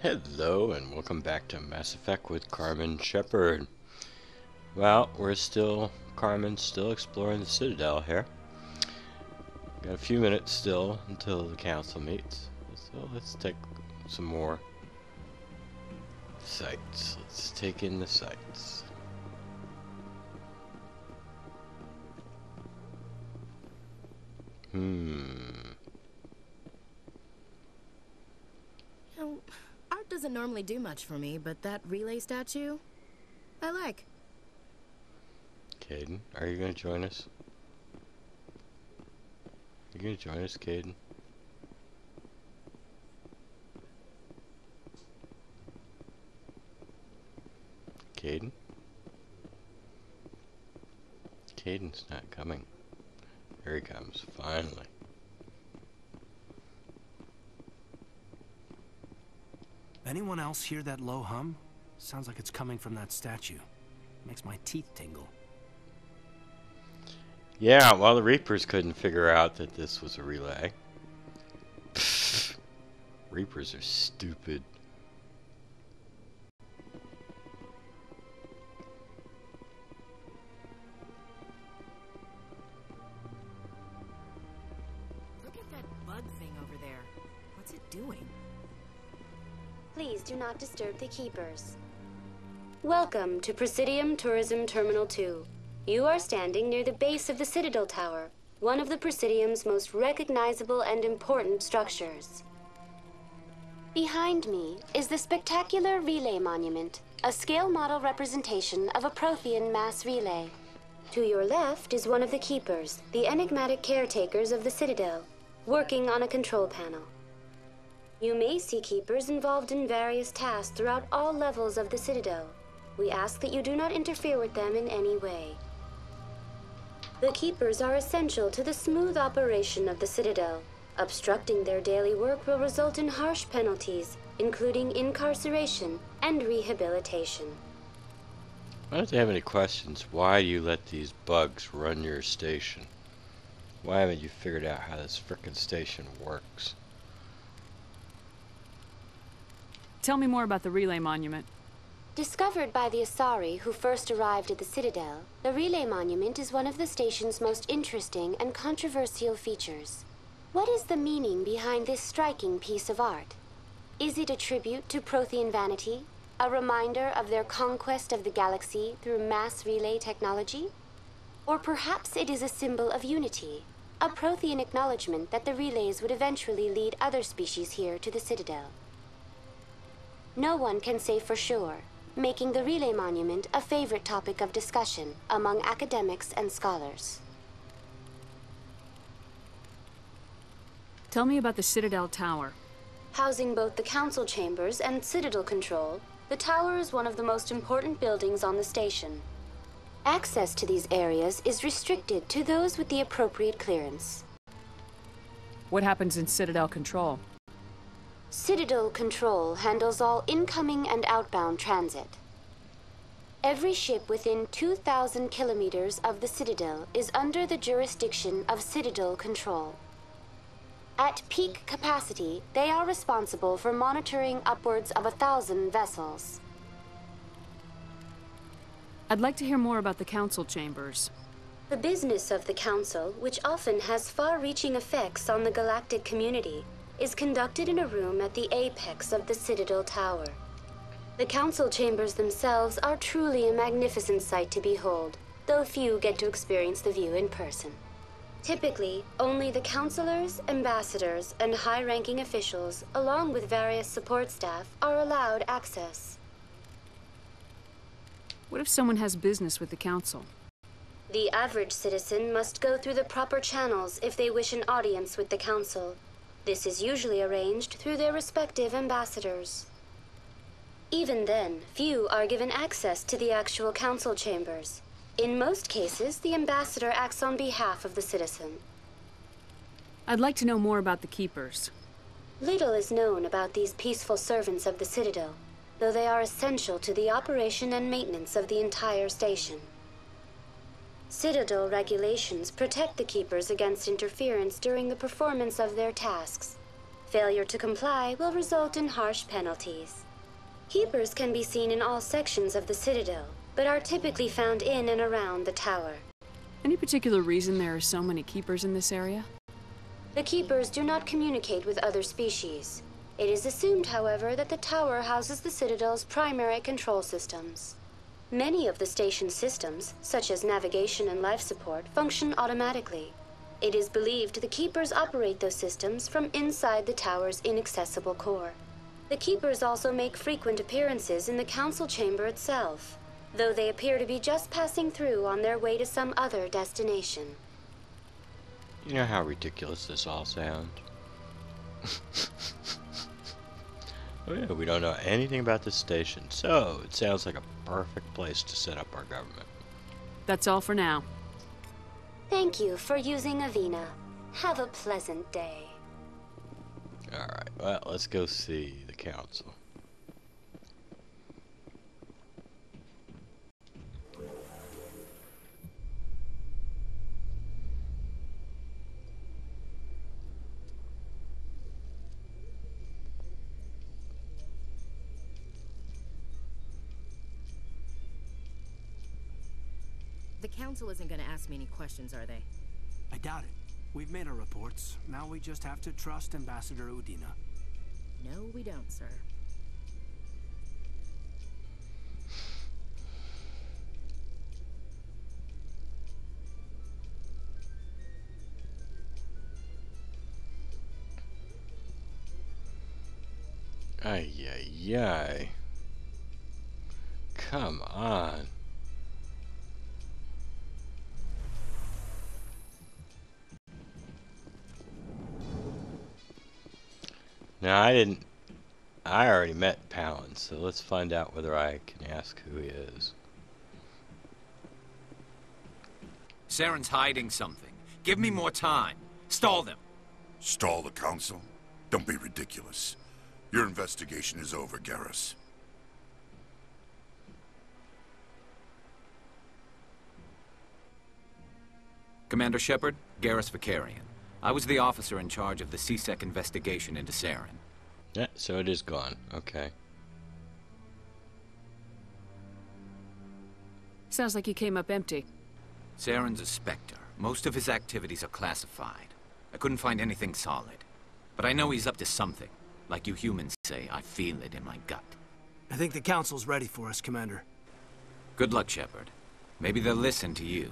Hello and welcome back to Mass Effect with Carmen Shepard. Well, Carmen's still exploring the Citadel here. Got a few minutes still until the council meets. So let's take some more sights. Let's take in the sights. Art doesn't normally do much for me, but that relay statue, I like. Caden, are you going to join us? Are you going to join us, Caden? Caden? Caden's not coming. Here he comes, finally. Anyone else hear that low hum? Sounds like it's coming from that statue. Makes my teeth tingle. Yeah, well, the Reapers couldn't figure out that this was a relay. Pfft. Reapers are stupid. Look at that bug thing over there. What's it doing? Please do not disturb the keepers. Welcome to Presidium Tourism Terminal 2. You are standing near the base of the Citadel Tower, one of the Presidium's most recognizable and important structures. Behind me is the spectacular Relay Monument, a scale model representation of a Prothean mass relay. To your left is one of the keepers, the enigmatic caretakers of the Citadel, working on a control panel. You may see keepers involved in various tasks throughout all levels of the Citadel. We ask that you do not interfere with them in any way. The keepers are essential to the smooth operation of the Citadel. Obstructing their daily work will result in harsh penalties, including incarceration and rehabilitation. I don't have any questions. Why do you let these bugs run your station? Why haven't you figured out how this frickin' station works? Tell me more about the Relay Monument. Discovered by the Asari who first arrived at the Citadel, the Relay Monument is one of the station's most interesting and controversial features. What is the meaning behind this striking piece of art? Is it a tribute to Prothean vanity? A reminder of their conquest of the galaxy through mass relay technology? Or perhaps it is a symbol of unity, a Prothean acknowledgement that the relays would eventually lead other species here to the Citadel. No one can say for sure, making the Relay Monument a favorite topic of discussion among academics and scholars. Tell me about the Citadel Tower. Housing both the council chambers and Citadel control, the tower is one of the most important buildings on the station. Access to these areas is restricted to those with the appropriate clearance. What happens in Citadel Control? Citadel Control handles all incoming and outbound transit. Every ship within 2,000 kilometers of the Citadel is under the jurisdiction of Citadel Control. At peak capacity, they are responsible for monitoring upwards of 1,000 vessels. I'd like to hear more about the council chambers. The business of the Council, which often has far-reaching effects on the galactic community, is conducted in a room at the apex of the Citadel Tower. The council chambers themselves are truly a magnificent sight to behold, though few get to experience the view in person. Typically, only the councilors, ambassadors, and high-ranking officials, along with various support staff, are allowed access. What if someone has business with the council? The average citizen must go through the proper channels if they wish an audience with the council. This is usually arranged through their respective ambassadors. Even then, few are given access to the actual council chambers. In most cases, the ambassador acts on behalf of the citizen. I'd like to know more about the keepers. Little is known about these peaceful servants of the Citadel, though they are essential to the operation and maintenance of the entire station. Citadel regulations protect the keepers against interference during the performance of their tasks. Failure to comply will result in harsh penalties. Keepers can be seen in all sections of the Citadel, but are typically found in and around the tower. Any particular reason there are so many keepers in this area? The Keepers do not communicate with other species. It is assumed, however, that the tower houses the Citadel's primary control systems. Many of the station's systems, such as navigation and life support, function automatically. It is believed the Keepers operate those systems from inside the tower's inaccessible core. The Keepers also make frequent appearances in the council chamber itself, though they appear to be just passing through on their way to some other destination. You know how ridiculous this all sounds? Oh yeah, we don't know anything about this station, so it sounds like a perfect place to set up our government. That's all for now. Thank you for using Avina. Have a pleasant day. Alright, well, let's go see the council. The council isn't gonna ask me any questions, are they? I doubt it. We've made our reports. Now we just have to trust Ambassador Udina. No, we don't, sir. Ay, ay, ay. Come on. Now, I already met Palin, so let's find out whether I can ask who he is. Saren's hiding something. Give me more time. Stall them. Stall the council? Don't be ridiculous. Your investigation is over, Garrus. Commander Shepard, Garrus Vicarian. I was the officer in charge of the CSEC investigation into Saren. Yeah, so it is gone. Okay. Sounds like he came up empty. Saren's a Spectre. Most of his activities are classified. I couldn't find anything solid. But I know he's up to something. Like you humans say, I feel it in my gut. I think the council's ready for us, Commander. Good luck, Shepard. Maybe they'll listen to you.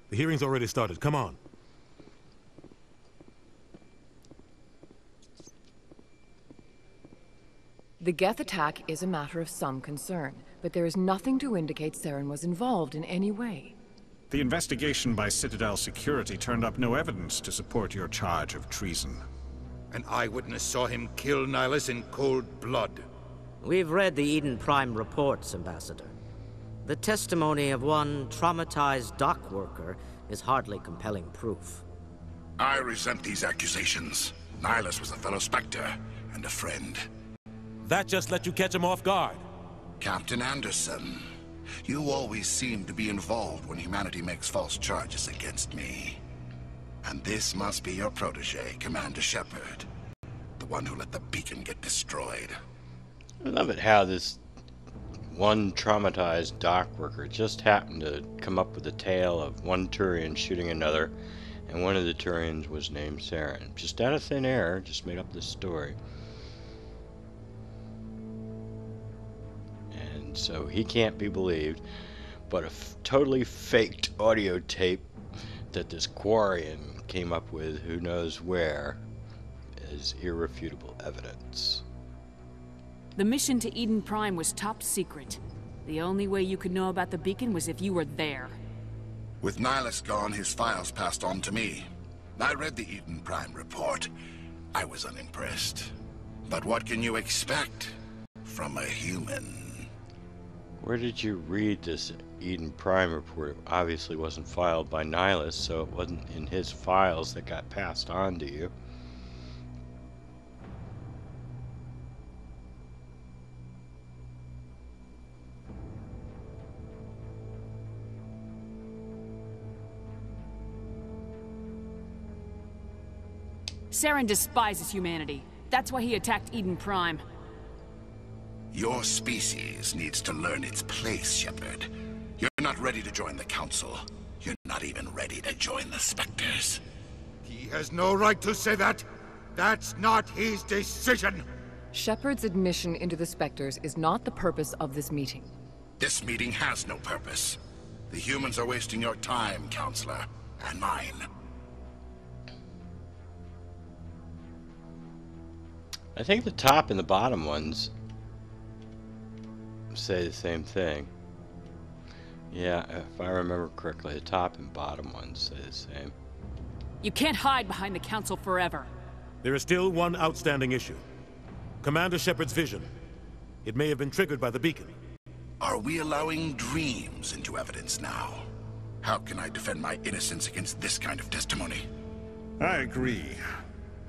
The hearing's already started. Come on. The Geth attack is a matter of some concern, but there is nothing to indicate Saren was involved in any way. The investigation by Citadel Security turned up no evidence to support your charge of treason. An eyewitness saw him kill Nihilus in cold blood. We've read the Eden Prime reports, Ambassador. The testimony of one traumatized dock worker is hardly compelling proof. I resent these accusations. Nihilus was a fellow Spectre and a friend. That just let you catch him off guard. Captain Anderson, you always seem to be involved when humanity makes false charges against me. And this must be your protege, Commander Shepard. The one who let the beacon get destroyed. I love it how this one traumatized dock worker just happened to come up with a tale of one Turian shooting another, and one of the Turians was named Saren. Just out of thin air, just made up this story. And so he can't be believed, but a totally faked audio tape that this Quarian came up with, who knows where, is irrefutable evidence. The mission to Eden Prime was top secret. The only way you could know about the beacon was if you were there. With Nihilus gone, his files passed on to me. I read the Eden Prime report. I was unimpressed. But what can you expect from a human? Where did you read this Eden Prime report? It obviously wasn't filed by Nihilus, so it wasn't in his files that got passed on to you. Saren despises humanity. That's why he attacked Eden Prime. Your species needs to learn its place, Shepard. You're not ready to join the Council. You're not even ready to join the Spectres. He has no right to say that. That's not his decision. Shepard's admission into the Spectres is not the purpose of this meeting. This meeting has no purpose. The humans are wasting your time, Counselor, and mine. I think the top and the bottom ones say the same thing. Yeah, if I remember correctly, the top and bottom ones say the same. You can't hide behind the Council forever. There is still one outstanding issue. Commander Shepard's vision. It may have been triggered by the beacon. Are we allowing dreams into evidence now? How can I defend my innocence against this kind of testimony? I agree.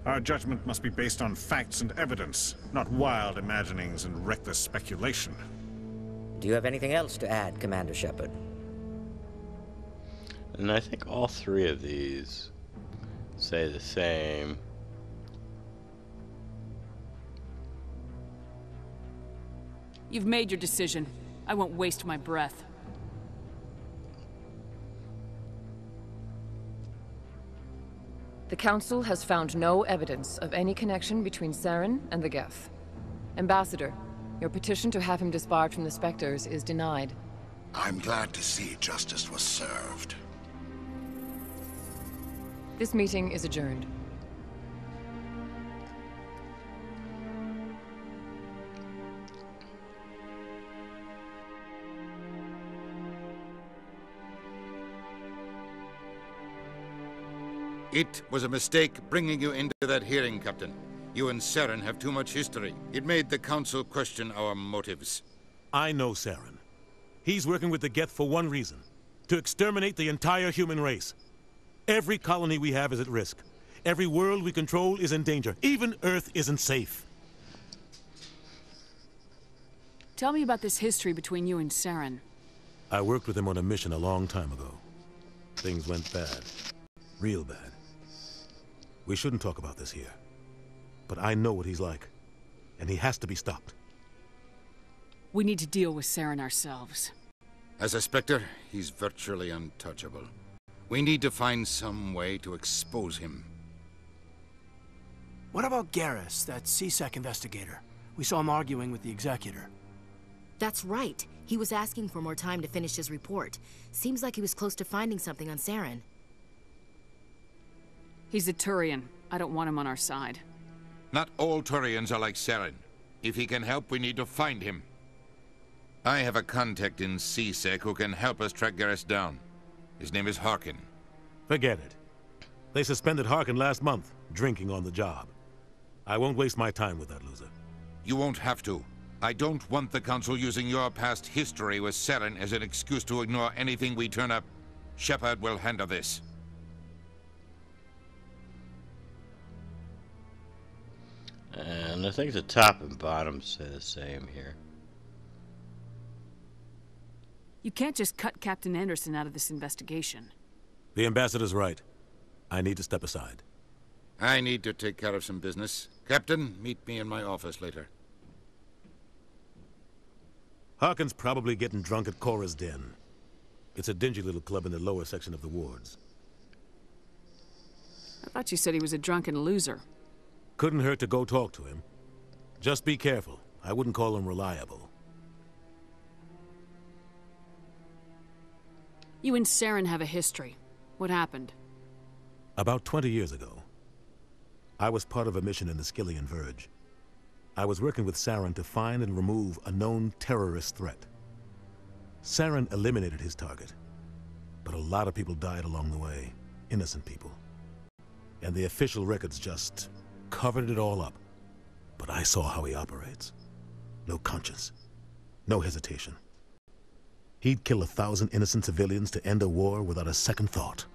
Our judgment must be based on facts and evidence, not wild imaginings and reckless speculation. Do you have anything else to add, Commander Shepard? And I think all three of these say the same. You've made your decision. I won't waste my breath. The Council has found no evidence of any connection between Saren and the Geth. Ambassador, your petition to have him disbarred from the Spectres is denied. I'm glad to see justice was served. This meeting is adjourned. It was a mistake bringing you into that hearing, Captain. You and Saren have too much history. It made the Council question our motives. I know Saren. He's working with the Geth for one reason. To exterminate the entire human race. Every colony we have is at risk. Every world we control is in danger. Even Earth isn't safe. Tell me about this history between you and Saren. I worked with him on a mission a long time ago. Things went bad. Real bad. We shouldn't talk about this here. But I know what he's like. And he has to be stopped. We need to deal with Saren ourselves. As a Spectre, he's virtually untouchable. We need to find some way to expose him. What about Garrus, that CSEC investigator? We saw him arguing with the Executor. That's right. He was asking for more time to finish his report. Seems like he was close to finding something on Saren. He's a Turian. I don't want him on our side. Not all Turians are like Saren. If he can help, we need to find him. I have a contact in CSEC who can help us track Garrus down. His name is Harkin. Forget it. They suspended Harkin last month, drinking on the job. I won't waste my time with that loser. You won't have to. I don't want the Council using your past history with Saren as an excuse to ignore anything we turn up. Shepard will handle this. And I think the top and bottom say the same here. You can't just cut Captain Anderson out of this investigation. The Ambassador's right. I need to step aside. I need to take care of some business. Captain, meet me in my office later. Harkin's probably getting drunk at Cora's Den. It's a dingy little club in the lower section of the wards. I thought you said he was a drunken loser. Couldn't hurt to go talk to him. Just be careful. I wouldn't call him reliable. You and Saren have a history. What happened? About 20 years ago, I was part of a mission in the Skillian Verge. I was working with Saren to find and remove a known terrorist threat. Saren eliminated his target, but a lot of people died along the way. Innocent people. and the official records just covered it all up. But I saw how he operates. No conscience. No hesitation. He'd kill 1,000 innocent civilians to end a war without a second thought.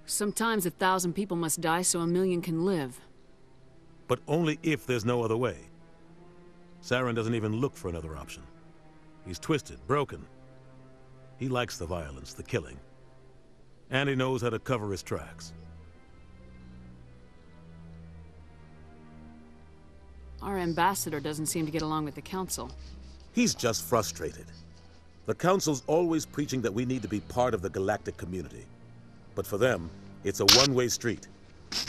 Sometimes 1,000 people must die so 1,000,000 can live. But only if there's no other way. Saren doesn't even look for another option. He's twisted, broken. He likes the violence, the killing. And he knows how to cover his tracks. Our ambassador doesn't seem to get along with the Council. He's just frustrated. The Council's always preaching that we need to be part of the galactic community. But for them, it's a one-way street.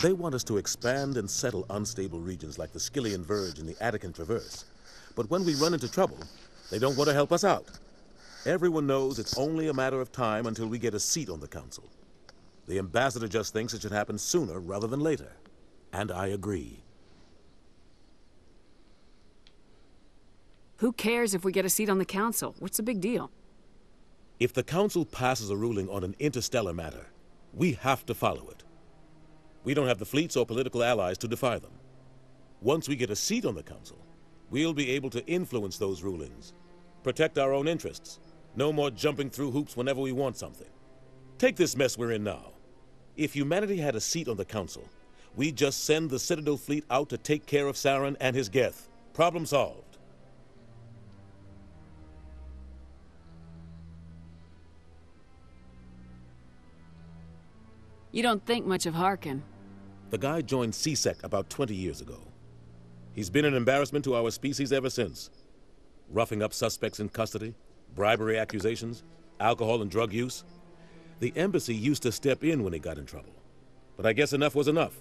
They want us to expand and settle unstable regions like the Skillian Verge and the Attican Traverse. But when we run into trouble, they don't want to help us out. Everyone knows it's only a matter of time until we get a seat on the Council. The ambassador just thinks it should happen sooner rather than later. And I agree. Who cares if we get a seat on the Council? What's the big deal? If the Council passes a ruling on an interstellar matter, we have to follow it. We don't have the fleets or political allies to defy them. Once we get a seat on the Council, we'll be able to influence those rulings, protect our own interests, no more jumping through hoops whenever we want something. Take this mess we're in now. If humanity had a seat on the Council, we'd just send the Citadel fleet out to take care of Saren and his Geth. Problem solved. You don't think much of Harkin. The guy joined CSEC about 20 years ago. He's been an embarrassment to our species ever since. Roughing up suspects in custody, bribery accusations, alcohol and drug use. The embassy used to step in when he got in trouble. But I guess enough was enough.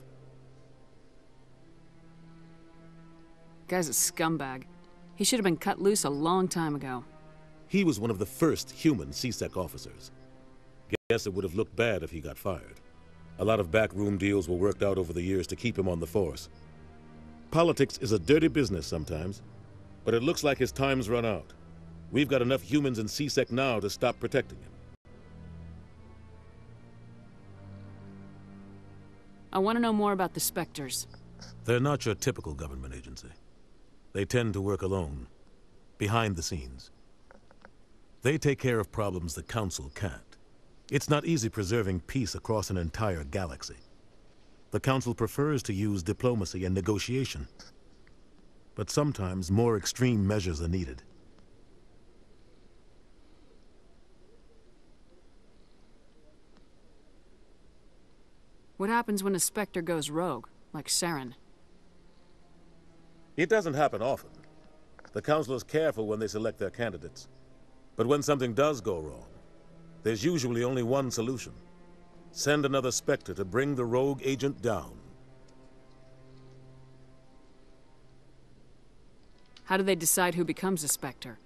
Guy's a scumbag. He should have been cut loose a long time ago. He was one of the first human CSEC officers. Guess it would have looked bad if he got fired. A lot of backroom deals were worked out over the years to keep him on the force. Politics is a dirty business sometimes, but it looks like his time's run out. We've got enough humans in CSEC now to stop protecting him. I want to know more about the Spectres. They're not your typical government agency. They tend to work alone, behind the scenes. They take care of problems the Council can't. It's not easy preserving peace across an entire galaxy. The Council prefers to use diplomacy and negotiation. But sometimes more extreme measures are needed. What happens when a Spectre goes rogue, like Saren? It doesn't happen often. The Council is careful when they select their candidates. But when something does go wrong, there's usually only one solution. Send another Spectre to bring the rogue agent down. How do they decide who becomes a Spectre?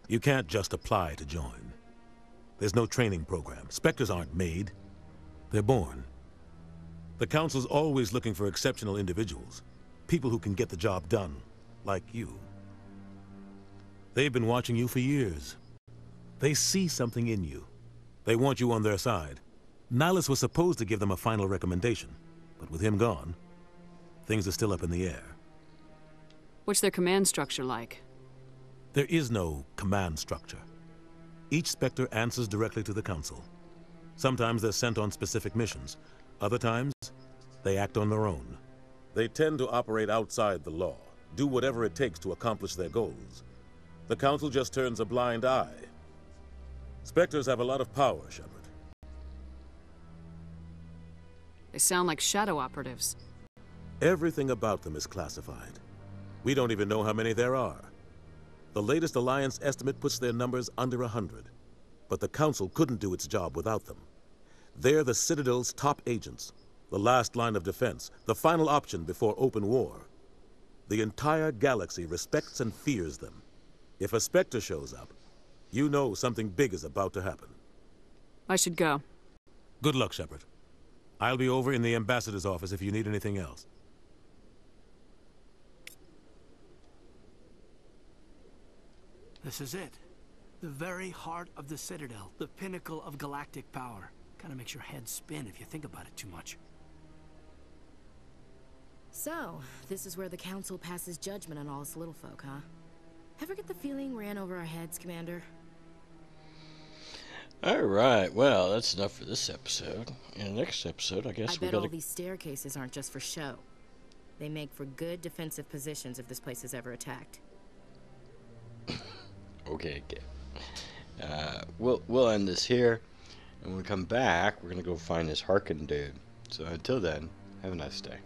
You can't just apply to join. There's no training program. Spectres aren't made. They're born. The Council's always looking for exceptional individuals. People who can get the job done, like you. They've been watching you for years. They see something in you. They want you on their side. Nihilus was supposed to give them a final recommendation, but with him gone, things are still up in the air. What's their command structure like? There is no command structure. Each Spectre answers directly to the Council. Sometimes they're sent on specific missions. Other times, they act on their own. They tend to operate outside the law, do whatever it takes to accomplish their goals. The Council just turns a blind eye. Spectres have a lot of power, Shepard. They sound like shadow operatives. Everything about them is classified. We don't even know how many there are. The latest Alliance estimate puts their numbers under 100. But the Council couldn't do its job without them. They're the Citadel's top agents, the last line of defense, the final option before open war. The entire galaxy respects and fears them. If a Spectre shows up, you know something big is about to happen. I should go. Good luck, Shepard. I'll be over in the ambassador's office if you need anything else. This is it. The very heart of the Citadel, the pinnacle of galactic power. Kinda makes your head spin if you think about it too much. So, this is where the Council passes judgment on all us little folk, huh? Ever get the feeling we're in over our heads, Commander? Alright, well, that's enough for this episode. In the next episode, I guess I we bet gotta... all these staircases aren't just for show. They make for good defensive positions if this place is ever attacked. Okay. We'll end this here. And when we come back, we're gonna go find this Harkin dude. So until then, have a nice day.